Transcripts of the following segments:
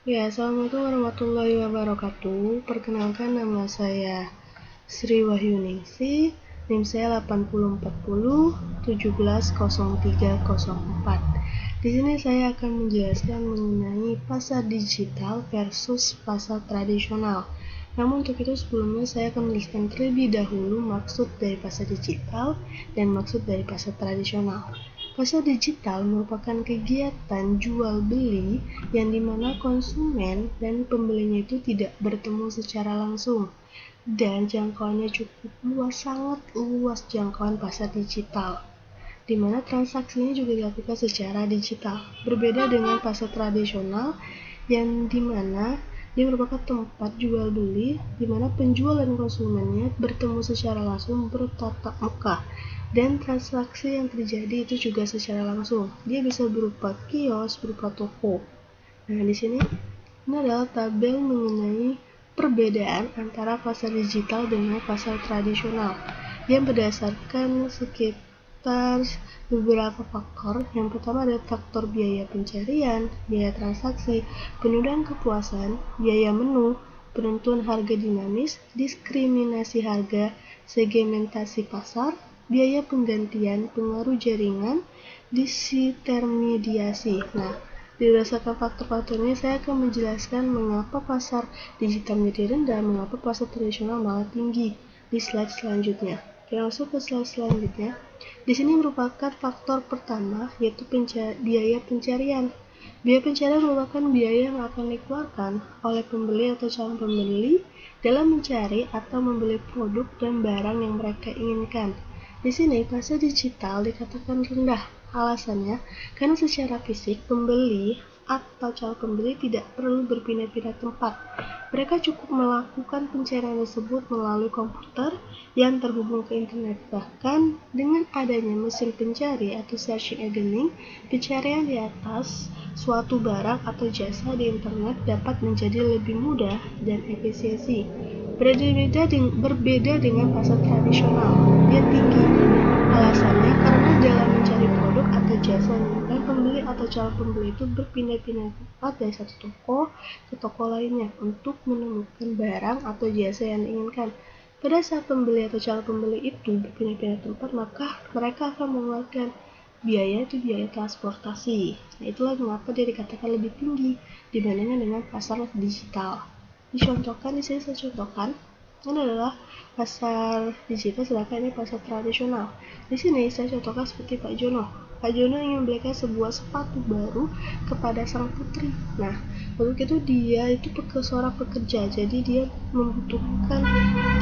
Ya, Assalamualaikum warahmatullahi wabarakatuh. Perkenalkan, nama saya Sri Wahyuningsi, NIM saya 8040 170304. Di sini saya akan menjelaskan mengenai pasar digital versus pasar tradisional. Namun untuk itu sebelumnya saya akan menjelaskan terlebih dahulu maksud dari pasar digital dan maksud dari pasar tradisional. Pasar digital merupakan kegiatan jual beli yang dimana konsumen dan pembelinya itu tidak bertemu secara langsung dan jangkauannya cukup luas, sangat luas jangkauan pasar digital, di mana transaksinya juga dilakukan secara digital. Berbeda dengan pasar tradisional yang dimana dia merupakan tempat jual beli di mana penjual dan konsumennya bertemu secara langsung, bertatap muka, dan transaksi yang terjadi itu juga secara langsung. Dia bisa berupa kios, berupa toko. Nah, di sini ini adalah tabel mengenai perbedaan antara pasar digital dengan pasar tradisional yang berdasarkan sekitar beberapa faktor. Yang pertama adalah faktor biaya pencarian, biaya transaksi, penundaan kepuasan, biaya menu, penentuan harga dinamis, diskriminasi harga, segmentasi pasar, biaya penggantian, pengaruh jaringan, disintermediasi. Nah, berdasarkan faktor-faktor ini, saya akan menjelaskan mengapa pasar digital menjadi rendah, mengapa pasar tradisional malah tinggi di slide selanjutnya. Kita masuk ke slide selanjutnya. Di sini merupakan faktor pertama, yaitu biaya pencarian. Biaya pencarian merupakan biaya yang akan dikeluarkan oleh pembeli atau calon pembeli dalam mencari atau membeli produk dan barang yang mereka inginkan. Di sini pasar digital dikatakan rendah. Alasannya, karena secara fisik pembeli atau calon pembeli tidak perlu berpindah-pindah tempat. Mereka cukup melakukan pencarian tersebut melalui komputer yang terhubung ke internet. Bahkan dengan adanya mesin pencari atau search engine, pencarian di atas suatu barang atau jasa di internet dapat menjadi lebih mudah dan efisiensi. Berbeda dengan pasar tradisional, dia tinggi. Alasannya karena dalam mencari produk atau jasa yang pembeli atau calon pembeli itu berpindah-pindah tempat dari satu toko ke toko lainnya untuk menemukan barang atau jasa yang diinginkan. Pada saat pembeli atau calon pembeli itu berpindah-pindah tempat, maka mereka akan mengeluarkan biaya transportasi. Nah, itulah mengapa dia dikatakan lebih tinggi dibandingkan dengan pasar digital. Dicontohkan di sini saya contohkan. Ini adalah pasar digital, sedangkan ini pasar tradisional. Di sini saya contohkan seperti Pak Jono. Pak Jono ingin membelikan sebuah sepatu baru kepada sang putri. Nah, untuk itu dia itu seorang pekerja, jadi dia membutuhkan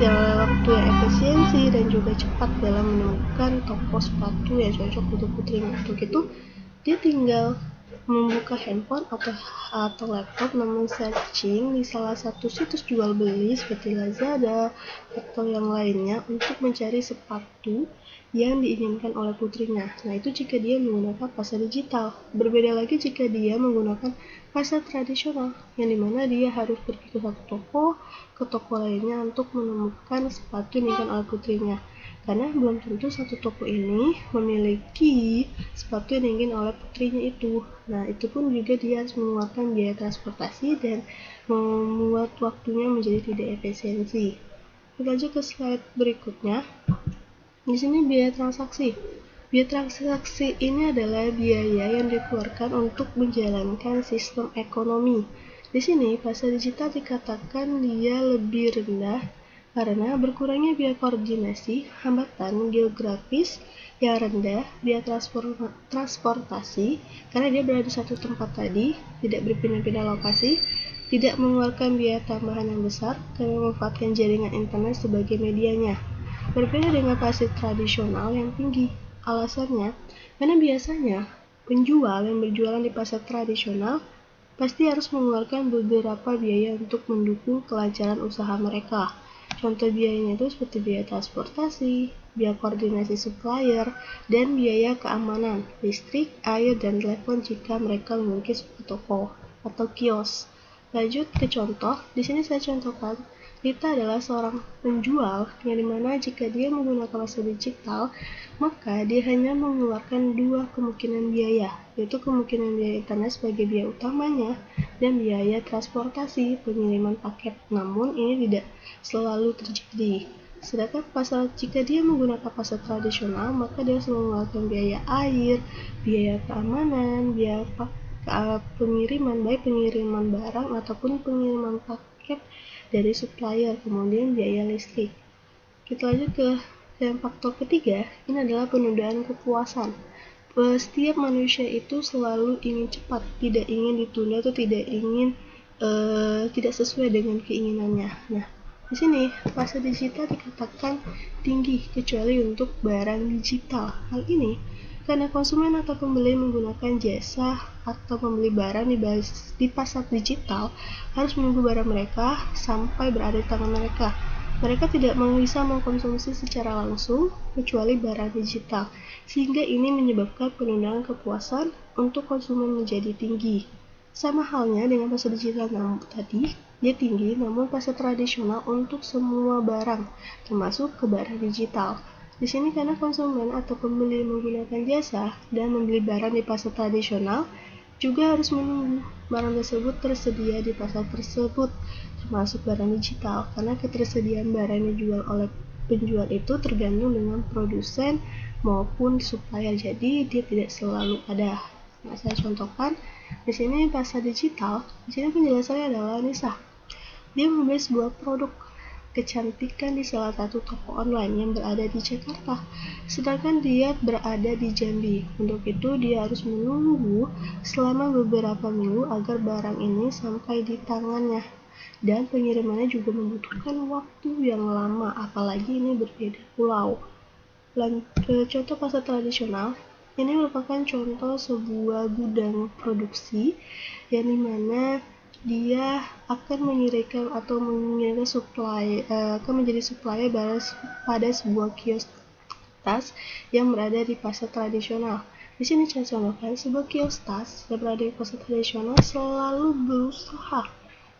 waktu yang efisiensi dan juga cepat dalam menemukan toko sepatu yang cocok untuk putrinya. Untuk itu dia tinggal membuka handphone atau laptop, namun searching di salah satu situs jual beli seperti Lazada atau yang lainnya untuk mencari sepatu yang diinginkan oleh putrinya. Nah, itu jika dia menggunakan pasar digital. Berbeda lagi jika dia menggunakan pasar tradisional, yang dimana dia harus pergi ke satu toko ke toko lainnya untuk menemukan sepatu yang diinginkan oleh putrinya. Karena belum tentu satu toko ini memiliki sepatu yang diinginkan oleh putrinya itu. Nah, itu pun juga dia harus mengeluarkan biaya transportasi dan membuat waktunya menjadi tidak efisiensi. Kita lanjut ke slide berikutnya. Di sini biaya transaksi. Biaya transaksi ini adalah biaya yang dikeluarkan untuk menjalankan sistem ekonomi. Di sini pasar digital dikatakan dia lebih rendah karena berkurangnya biaya koordinasi, hambatan geografis yang rendah, biaya transportasi karena dia berada di satu tempat tadi, tidak berpindah-pindah lokasi, tidak mengeluarkan biaya tambahan yang besar karena memanfaatkan jaringan internet sebagai medianya. Berbeda dengan pasar tradisional yang tinggi. Alasannya, karena biasanya penjual yang berjualan di pasar tradisional pasti harus mengeluarkan beberapa biaya untuk mendukung kelancaran usaha mereka. Contoh biayanya itu seperti biaya transportasi, biaya koordinasi supplier, dan biaya keamanan, listrik, air, dan telepon jika mereka memiliki sebuah toko atau kios. Lanjut ke contoh, di sini saya contohkan Rita adalah seorang penjual yang dimana jika dia menggunakan pasar digital, maka dia hanya mengeluarkan dua kemungkinan biaya, yaitu kemungkinan biaya internet sebagai biaya utamanya dan biaya transportasi pengiriman paket. Namun ini tidak selalu terjadi. Sedangkan jika dia menggunakan pasar tradisional, maka dia harus mengeluarkan biaya air, biaya keamanan, biaya pengiriman, baik pengiriman barang ataupun pengiriman paket dari supplier, kemudian biaya listrik. Kita lanjut ke yang faktor ketiga, ini adalah penundaan kepuasan. Setiap manusia itu selalu ingin cepat, tidak ingin ditunda atau tidak sesuai dengan keinginannya. Nah, di sini pasar digital dikatakan tinggi kecuali untuk barang digital. Hal ini karena konsumen atau pembeli menggunakan jasa atau membeli barang di pasar digital harus menunggu barang mereka sampai berada di tangan mereka. Mereka tidak bisa mengkonsumsi secara langsung kecuali barang digital, sehingga ini menyebabkan penundaan kepuasan untuk konsumen menjadi tinggi. Sama halnya dengan pasar digital tadi, dia tinggi, namun pasar tradisional untuk semua barang, termasuk ke barang digital. Di sini karena konsumen atau pembeli menggunakan jasa dan membeli barang di pasar tradisional, juga harus menunggu barang tersebut tersedia di pasar tersebut, termasuk barang digital, karena ketersediaan barang yang dijual oleh penjual itu tergantung dengan produsen maupun supplier, jadi dia tidak selalu ada. Nah, saya contohkan di sini pasar digital. Di sini penjelasannya adalah Nisa. Dia membeli sebuah produk kecantikan di salah satu toko online yang berada di Jakarta, sedangkan dia berada di Jambi. Untuk itu dia harus menunggu selama beberapa minggu agar barang ini sampai di tangannya, dan pengirimannya juga membutuhkan waktu yang lama, apalagi ini berbeda pulau. Contoh pasar tradisional ini merupakan contoh sebuah gudang produksi yang dimana dia akan mengirimkan atau mengirimkan akan menjadi supplier pada sebuah kios tas yang berada di pasar tradisional. Di sini saya contohkan sebuah kios tas yang berada di pasar tradisional selalu berusaha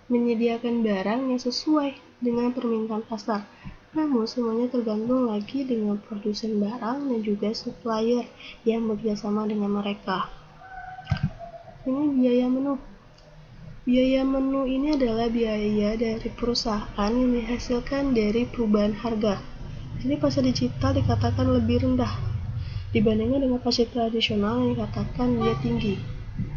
menyediakan barang yang sesuai dengan permintaan pasar. Namun semuanya tergantung lagi dengan produsen barang dan juga supplier yang bekerjasama dengan mereka. Ini biaya menu. Biaya menu ini adalah biaya dari perusahaan yang dihasilkan dari perubahan harga. Jadi pasar digital dikatakan lebih rendah dibandingkan dengan pasar tradisional yang dikatakan dia tinggi.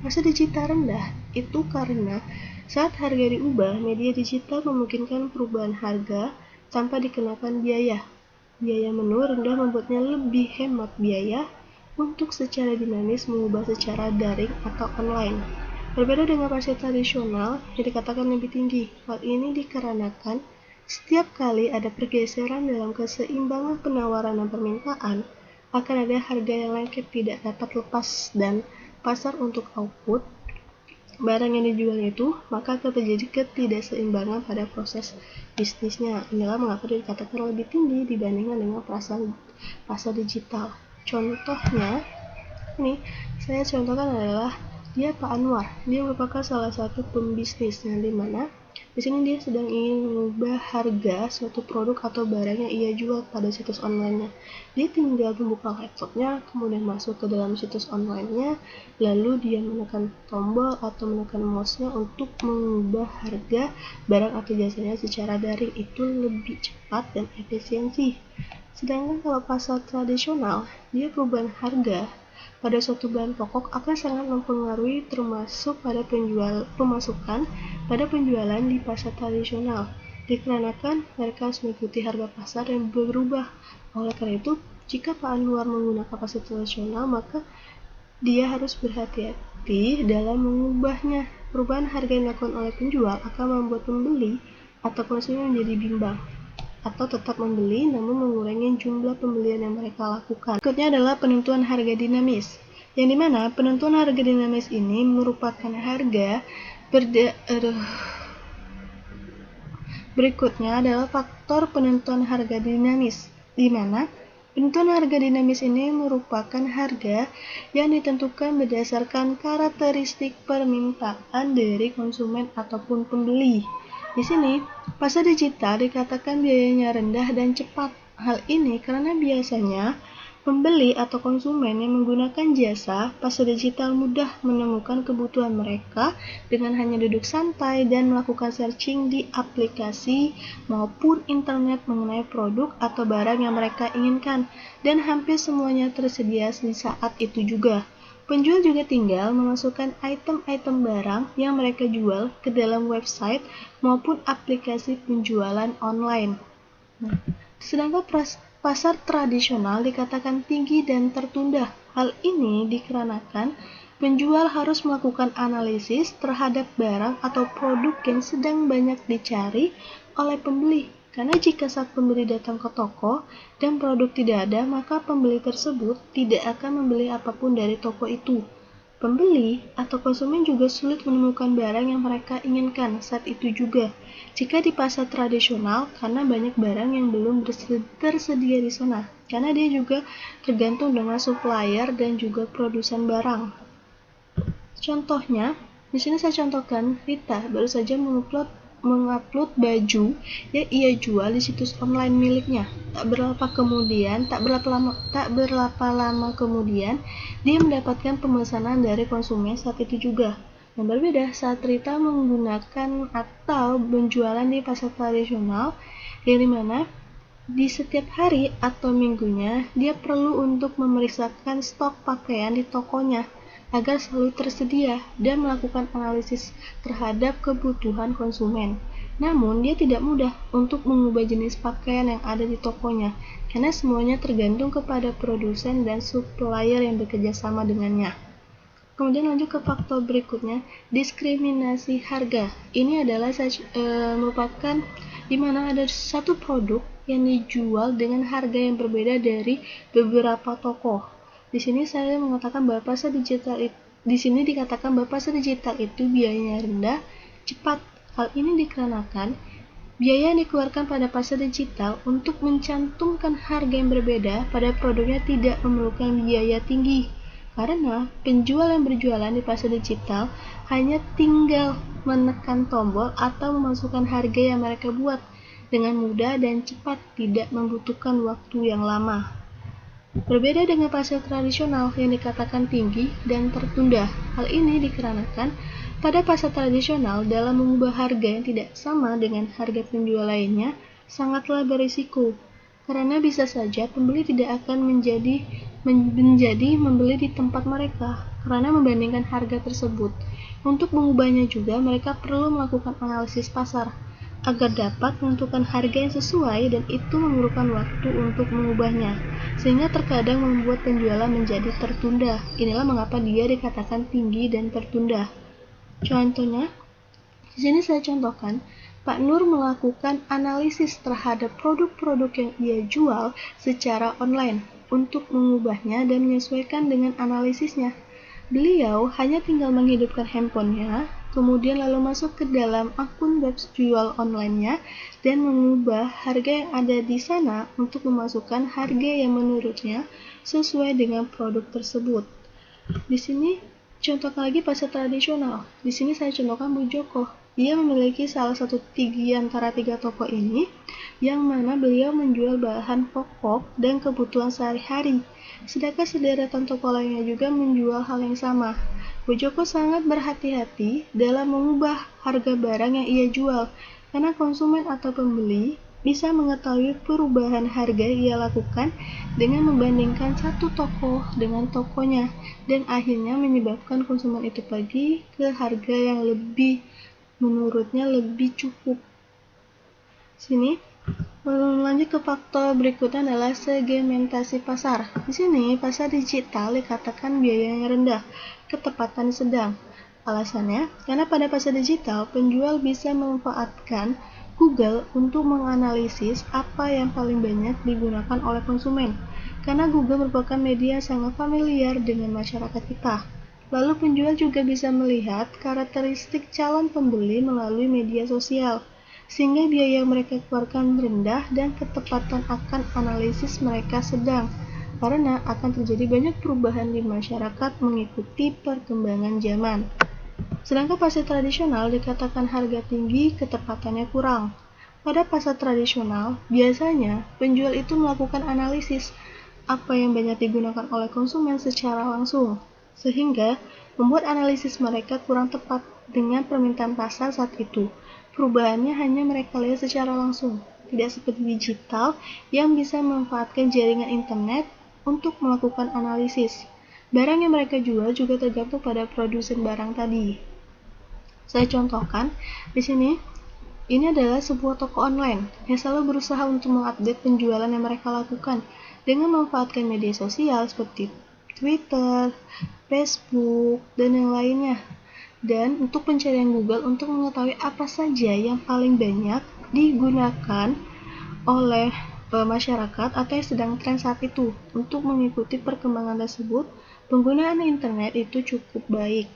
Pasar digital rendah itu karena saat harga diubah, media digital memungkinkan perubahan harga tanpa dikenakan biaya. Biaya menu rendah membuatnya lebih hemat biaya untuk secara dinamis mengubah secara daring atau online. Berbeda dengan pasar tradisional yang dikatakan lebih tinggi. Hal ini dikarenakan setiap kali ada pergeseran dalam keseimbangan penawaran dan permintaan, akan ada harga yang lengket tidak dapat lepas dan pasar untuk output barang yang dijual itu, maka akan terjadi ketidakseimbangan pada proses bisnisnya. Inilah mengapa dikatakan lebih tinggi dibandingkan dengan pasar digital. Contohnya, ini saya contohkan adalah dia Pak Anwar. Dia merupakan salah satu pembisnis yang dimana di sini dia sedang ingin mengubah harga suatu produk atau barang yang ia jual pada situs online-nya. Dia tinggal membuka laptopnya, kemudian masuk ke dalam situs online-nya, lalu dia menekan tombol atau menekan mouse-nya untuk mengubah harga barang atau jasanya secara daring. Itu lebih cepat dan efisiensi. Sedangkan kalau pasar tradisional, dia perubahan harga pada suatu bahan pokok akan sangat mempengaruhi termasuk pada pemasukan pada penjualan di pasar tradisional, dikarenakan mereka harus mengikuti harga pasar yang berubah. Oleh karena itu, jika Pak Anwar menggunakan pasar tradisional, maka dia harus berhati-hati dalam mengubahnya. Perubahan harga yang dilakukan oleh penjual akan membuat pembeli atau konsumen menjadi bimbang atau tetap membeli namun mengurangi jumlah pembelian yang mereka lakukan. Berikutnya adalah penentuan harga dinamis, yang dimana penentuan harga dinamis ini merupakan harga Berikutnya adalah faktor penentuan harga dinamis, di mana penentuan harga dinamis ini merupakan harga yang ditentukan berdasarkan karakteristik permintaan dari konsumen ataupun pembeli. Di sini, pasar digital dikatakan biayanya rendah dan cepat. Hal ini karena biasanya Pembeli atau konsumen yang menggunakan jasa pasar digital mudah menemukan kebutuhan mereka dengan hanya duduk santai dan melakukan searching di aplikasi maupun internet mengenai produk atau barang yang mereka inginkan, dan hampir semuanya tersedia di saat itu juga. Penjual juga tinggal memasukkan item-item barang yang mereka jual ke dalam website maupun aplikasi penjualan online. Nah, sedangkan pasar tradisional dikatakan tinggi dan tertunda. Hal ini dikarenakan penjual harus melakukan analisis terhadap barang atau produk yang sedang banyak dicari oleh pembeli. Karena jika saat pembeli datang ke toko dan produk tidak ada, maka pembeli tersebut tidak akan membeli apapun dari toko itu. Pembeli atau konsumen juga sulit menemukan barang yang mereka inginkan saat itu juga jika di pasar tradisional, karena banyak barang yang belum tersedia di sana, karena dia juga tergantung dengan supplier dan juga produsen barang. Contohnya, di sini saya contohkan Rita baru saja mengupload baju yang ia jual di situs online miliknya. Tak berapa lama kemudian, dia mendapatkan pemesanan dari konsumen saat itu juga. Yang berbeda saat Rita menggunakan atau penjualan di pasar tradisional, yang dimana di setiap hari atau minggunya dia perlu untuk memeriksakan stok pakaian di tokonya agar selalu tersedia dan melakukan analisis terhadap kebutuhan konsumen. Namun, dia tidak mudah untuk mengubah jenis pakaian yang ada di tokonya, karena semuanya tergantung kepada produsen dan supplier yang bekerja sama dengannya. Kemudian lanjut ke faktor berikutnya, diskriminasi harga. Ini adalah merupakan di mana ada satu produk yang dijual dengan harga yang berbeda dari beberapa toko. Di sini dikatakan bahwa pasar digital itu biayanya rendah, cepat. Hal ini dikarenakan biaya yang dikeluarkan pada pasar digital untuk mencantumkan harga yang berbeda pada produknya tidak memerlukan biaya tinggi. Karena penjual yang berjualan di pasar digital hanya tinggal menekan tombol atau memasukkan harga yang mereka buat dengan mudah dan cepat, tidak membutuhkan waktu yang lama. Berbeda dengan pasar tradisional yang dikatakan tinggi dan tertunda. Hal ini dikarenakan pada pasar tradisional dalam mengubah harga yang tidak sama dengan harga penjual lainnya sangatlah berisiko. Karena bisa saja pembeli tidak akan menjadi membeli di tempat mereka karena membandingkan harga tersebut. Untuk mengubahnya juga mereka perlu melakukan analisis pasar agar dapat menentukan harga yang sesuai, dan itu memerlukan waktu untuk mengubahnya, sehingga terkadang membuat penjualan menjadi tertunda. Inilah mengapa dia dikatakan tinggi dan tertunda. Contohnya, di sini saya contohkan, Pak Nur melakukan analisis terhadap produk-produk yang ia jual secara online untuk mengubahnya dan menyesuaikan dengan analisisnya. Beliau hanya tinggal menghidupkan handphonenya, kemudian lalu masuk ke dalam akun web jual online-nya dan mengubah harga yang ada di sana untuk memasukkan harga yang menurutnya sesuai dengan produk tersebut. Di sini contohkan lagi pasar tradisional. Di sini saya contohkan Bu Joko. Dia memiliki salah satu antara tiga toko ini, yang mana beliau menjual bahan pokok dan kebutuhan sehari-hari. Sedangkan sederetan toko lainnya juga menjual hal yang sama. Bu Joko sangat berhati-hati dalam mengubah harga barang yang ia jual, karena konsumen atau pembeli bisa mengetahui perubahan harga yang ia lakukan dengan membandingkan satu toko dengan tokonya, dan akhirnya menyebabkan konsumen itu pergi ke harga yang menurutnya lebih cukup. Sini lanjut ke faktor berikutnya adalah segmentasi pasar. Di sini pasar digital dikatakan biayanya rendah, ketepatan sedang. Alasannya, karena pada pasar digital penjual bisa memanfaatkan Google untuk menganalisis apa yang paling banyak digunakan oleh konsumen. Karena Google merupakan media sangat familiar dengan masyarakat kita. Lalu penjual juga bisa melihat karakteristik calon pembeli melalui media sosial, sehingga biaya yang mereka keluarkan rendah dan ketepatan akan analisis mereka sedang, karena akan terjadi banyak perubahan di masyarakat mengikuti perkembangan zaman. Sedangkan pasar tradisional dikatakan harga tinggi, ketepatannya kurang. Pada pasar tradisional, biasanya penjual itu melakukan analisis apa yang banyak digunakan oleh konsumen secara langsung, sehingga membuat analisis mereka kurang tepat dengan permintaan pasar saat itu. Perubahannya hanya mereka lihat secara langsung, tidak seperti digital yang bisa memanfaatkan jaringan internet untuk melakukan analisis. Barang yang mereka jual juga tergantung pada produsen barang tadi. Saya contohkan di sini. Ini adalah sebuah toko online yang selalu berusaha untuk mengupdate penjualan yang mereka lakukan dengan memanfaatkan media sosial seperti Twitter, Facebook, dan yang lainnya. Dan untuk pencarian Google untuk mengetahui apa saja yang paling banyak digunakan oleh masyarakat atau yang sedang tren saat itu. Untuk mengikuti perkembangan tersebut, penggunaan internet itu cukup baik.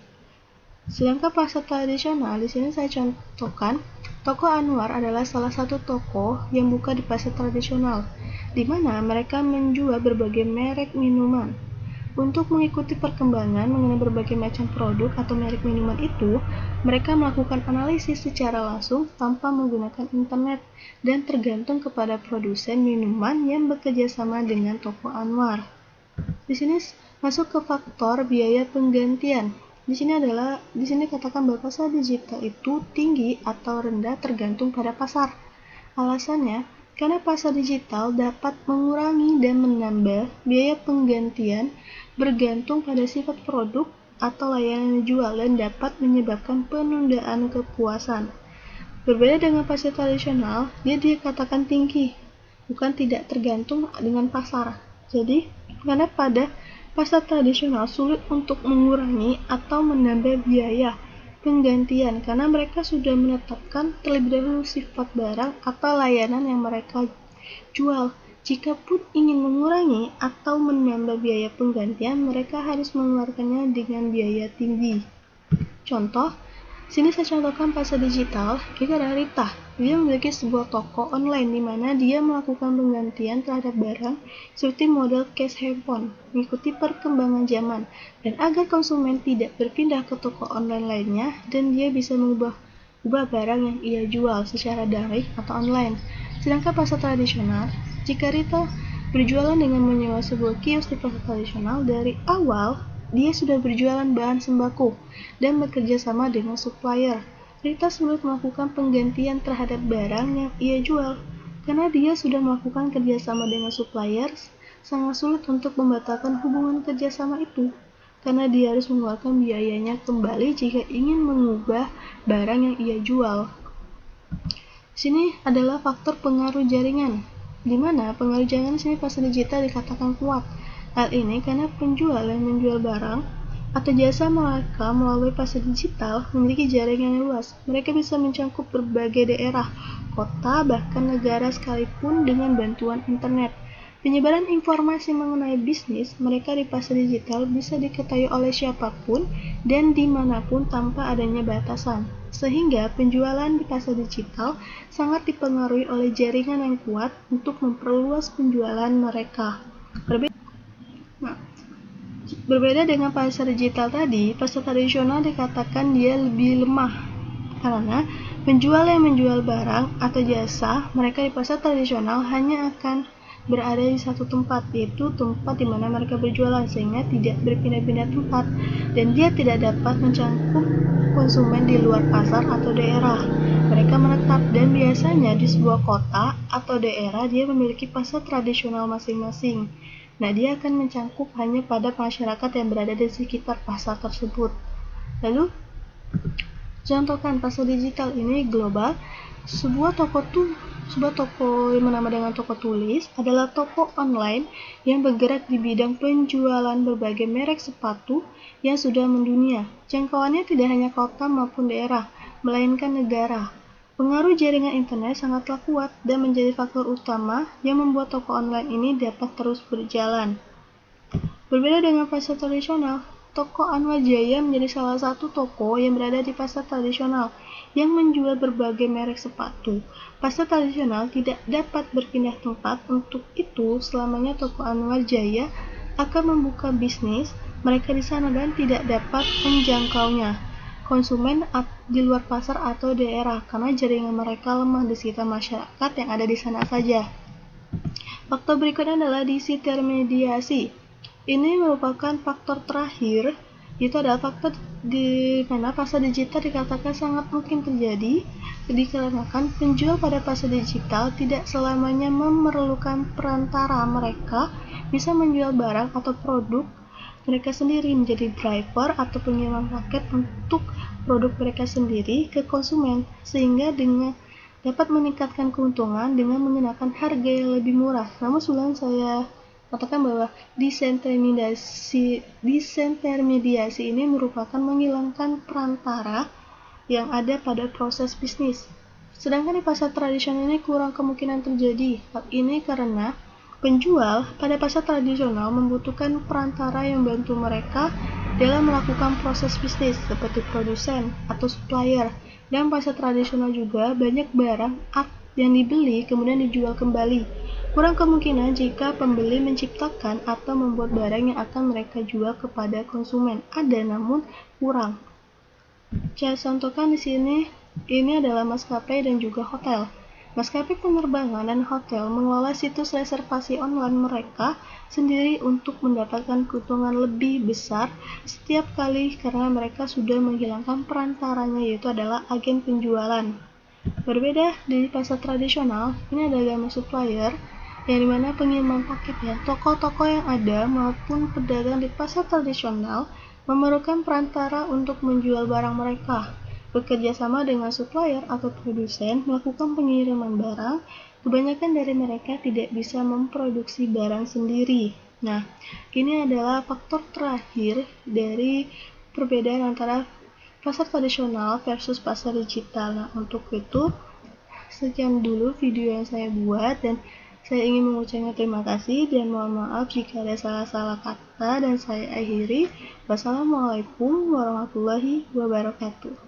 Sedangkan pasar tradisional, di sini saya contohkan, Toko Anwar adalah salah satu toko yang buka di pasar tradisional, di mana mereka menjual berbagai merek minuman. Untuk mengikuti perkembangan mengenai berbagai macam produk atau merek minuman itu, mereka melakukan analisis secara langsung tanpa menggunakan internet dan tergantung kepada produsen minuman yang bekerja sama dengan Toko Anwar. Di sini masuk ke faktor biaya penggantian. Di sini katakan bahwa pasar digital itu tinggi atau rendah tergantung pada pasar. Alasannya, karena pasar digital dapat mengurangi dan menambah biaya penggantian bergantung pada sifat produk atau layanan yang dijual dan dapat menyebabkan penundaan kepuasan. Berbeda dengan pasar tradisional, dia dikatakan tinggi, bukan tidak tergantung dengan pasar. Jadi, karena pada pasar tradisional sulit untuk mengurangi atau menambah biaya penggantian karena mereka sudah menetapkan terlebih dahulu sifat barang atau layanan yang mereka jual. Jika pun ingin mengurangi atau menambah biaya penggantian, mereka harus mengeluarkannya dengan biaya tinggi. Contoh, sini saya contohkan pasar digital, kita ada Rita. Dia memiliki sebuah toko online di mana dia melakukan penggantian terhadap barang seperti model case handphone, mengikuti perkembangan zaman, dan agar konsumen tidak berpindah ke toko online lainnya dan dia bisa mengubah barang yang ia jual secara daring atau online. Sedangkan pasar tradisional, jika Rita berjualan dengan menyewa sebuah kios di pasar tradisional, dari awal dia sudah berjualan bahan sembako dan bekerja sama dengan supplier. Rita sulit melakukan penggantian terhadap barang yang ia jual. Karena dia sudah melakukan kerjasama dengan supplier, sangat sulit untuk membatalkan hubungan kerjasama itu. Karena dia harus mengeluarkan biayanya kembali jika ingin mengubah barang yang ia jual. Sini adalah faktor pengaruh jaringan, di mana pengaruh jaringan sini pasar digital dikatakan kuat. Hal ini karena penjual yang menjual barang atau jasa mereka melalui pasar digital memiliki jaringan yang luas. Mereka bisa mencakup berbagai daerah, kota, bahkan negara sekalipun dengan bantuan internet. Penyebaran informasi mengenai bisnis mereka di pasar digital bisa diketahui oleh siapapun dan dimanapun tanpa adanya batasan. Sehingga penjualan di pasar digital sangat dipengaruhi oleh jaringan yang kuat untuk memperluas penjualan mereka. Berbeda dengan pasar digital tadi, pasar tradisional dikatakan dia lebih lemah karena penjual yang menjual barang atau jasa mereka di pasar tradisional hanya akan berada di satu tempat, yaitu tempat di mana mereka berjualan, sehingga tidak berpindah-pindah tempat dan dia tidak dapat mencangkup konsumen di luar pasar atau daerah. Mereka menetap dan biasanya di sebuah kota atau daerah dia memiliki pasar tradisional masing-masing. Nah, dia akan mencangkup hanya pada masyarakat yang berada di sekitar pasar tersebut. Lalu, contohkan pasar digital ini global. Sebuah toko yang bernama dengan toko tulis adalah toko online yang bergerak di bidang penjualan berbagai merek sepatu yang sudah mendunia. Jangkauannya tidak hanya kota maupun daerah, melainkan negara. Pengaruh jaringan internet sangatlah kuat dan menjadi faktor utama yang membuat toko online ini dapat terus berjalan. Berbeda dengan pasar tradisional, Toko Anwar Jaya menjadi salah satu toko yang berada di pasar tradisional yang menjual berbagai merek sepatu. Pasar tradisional tidak dapat berpindah tempat, untuk itu selamanya Toko Anwar Jaya akan membuka bisnis mereka di sana dan tidak dapat menjangkaunya konsumen di luar pasar atau daerah karena jaringan mereka lemah di sekitar masyarakat yang ada di sana saja. Faktor berikutnya adalah disintermediasi. Ini merupakan faktor terakhir, itu adalah faktor di mana pasar digital dikatakan sangat mungkin terjadi dikarenakan penjual pada pasar digital tidak selamanya memerlukan perantara. Mereka bisa menjual barang atau produk mereka sendiri, menjadi driver atau pengirim paket untuk produk mereka sendiri ke konsumen, sehingga dengan dapat meningkatkan keuntungan dengan mengenakan harga yang lebih murah. Namun sebelum saya katakan bahwa disintermediasi ini merupakan menghilangkan perantara yang ada pada proses bisnis. Sedangkan di pasar tradisional ini kurang kemungkinan terjadi. Hal ini karena penjual pada pasar tradisional membutuhkan perantara yang membantu mereka dalam melakukan proses bisnis seperti produsen atau supplier. Dan pasar tradisional juga banyak barang yang dibeli kemudian dijual kembali. Kurang kemungkinan jika pembeli menciptakan atau membuat barang yang akan mereka jual kepada konsumen. Ada namun kurang. Saya contohkan di sini, ini adalah maskapai dan juga hotel. Maskapai penerbangan dan hotel mengelola situs reservasi online mereka sendiri untuk mendapatkan keuntungan lebih besar setiap kali karena mereka sudah menghilangkan perantaranya, yaitu adalah agen penjualan. Berbeda di pasar tradisional, ini adalah supplier yang dimana pengiriman paket ya. Toko-toko yang ada maupun pedagang di pasar tradisional memerlukan perantara untuk menjual barang mereka. Bekerja sama dengan supplier atau produsen melakukan pengiriman barang, kebanyakan dari mereka tidak bisa memproduksi barang sendiri. Nah, ini adalah faktor terakhir dari perbedaan antara pasar tradisional versus pasar digital. Nah, untuk itu, sekian dulu video yang saya buat dan saya ingin mengucapkan terima kasih dan mohon maaf jika ada salah-salah kata dan saya akhiri. Wassalamualaikum warahmatullahi wabarakatuh.